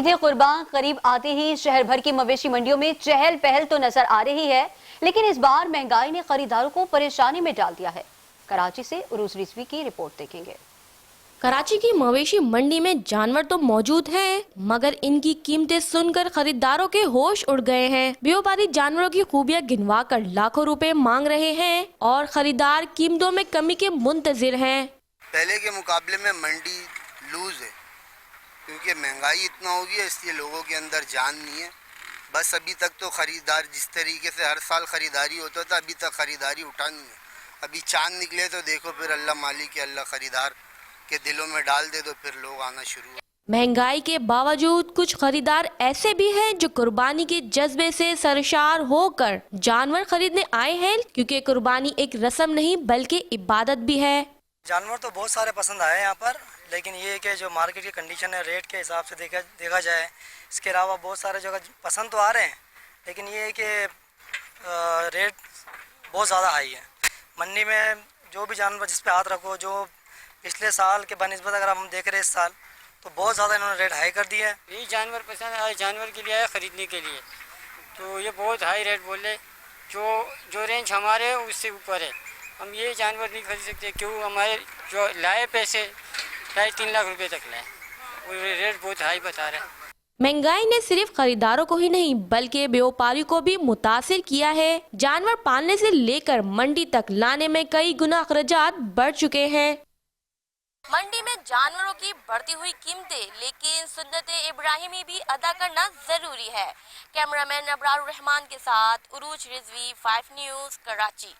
عید قربان قریب آتے ہی شہر بھر کی مویشی منڈیوں میں چہل پہل تو نظر آ رہی ہے، لیکن اس بار مہنگائی نے خریداروں کو پریشانی میں ڈال دیا ہے۔ کراچی سے عروج رضوی کی رپورٹ دیکھیں گے۔ کراچی کی مویشی منڈی میں جانور تو موجود ہیں، مگر ان کی قیمتیں سن کر خریداروں کے ہوش اڑ گئے ہیں۔ بیوپاری جانوروں کی خوبیاں گنوا کر لاکھوں روپے مانگ رہے ہیں اور خریدار قیمتوں میں کمی کے منتظر ہیں۔ پہلے کے مقابلے میں منڈی لوز ہے کیونکہ مہنگائی اتنا ہو گیا، اس لیے لوگوں کے اندر جان نہیں ہے۔ بس ابھی تک تو خریدار جس طریقے سے ہر سال خریداری ہوتا تھا، ابھی تک خریداری اٹھا نہیں ہے۔ ابھی چاند نکلے تو دیکھو، پھر اللہ مالک ہے، اللہ خریدار کے دلوں میں ڈال دے تو پھر لوگ آنا شروع ہو۔ مہنگائی کے باوجود کچھ خریدار ایسے بھی ہیں جو قربانی کے جذبے سے سرشار ہو کر جانور خریدنے آئے ہیں، کیونکہ قربانی ایک رسم نہیں بلکہ عبادت بھی ہے۔ جانور تو بہت سارے پسند آئے ہیں یہاں پر، لیکن یہ کہ جو مارکیٹ کی کنڈیشن ہے، ریٹ کے حساب سے دیکھا جائے، اس کے علاوہ بہت سارے جگہ پسند تو آ رہے ہیں، لیکن یہ ہے کہ ریٹ بہت زیادہ ہائی ہے۔ منڈی میں جو بھی جانور جس پہ ہاتھ رکھو، جو پچھلے سال کے بنسبت اگر ہم دیکھ رہے ہیں اس سال، تو بہت زیادہ انہوں نے ریٹ ہائی کر دی ہے۔ یہ جانور پسند آئے، جانور کے لیے آئے خریدنے کے لیے، تو یہ بہت ہائی ریٹ بولے، جو رینج ہمارے ہے اس سے اوپر ہے۔ ہم یہ جانور نہیں خرید سکتے، کیوں ہمارے جو لائے پیسے 2.5-3 لاکھ روپے تک لائے، وہ ریٹ بہت ہائی بتا رہے ہیں۔ مہنگائی نے صرف خریداروں کو ہی نہیں بلکہ بیوپاری کو بھی متاثر کیا ہے۔ جانور پالنے سے لے کر منڈی تک لانے میں کئی گنا اخراجات بڑھ چکے ہیں۔ منڈی میں جانوروں کی بڑھتی ہوئی قیمتیں، لیکن سنت ابراہیمی بھی ادا کرنا ضروری ہے۔ کیمرہ مین ابرار الرحمان کے ساتھ عروج رضوی، 5 نیوز، کراچی۔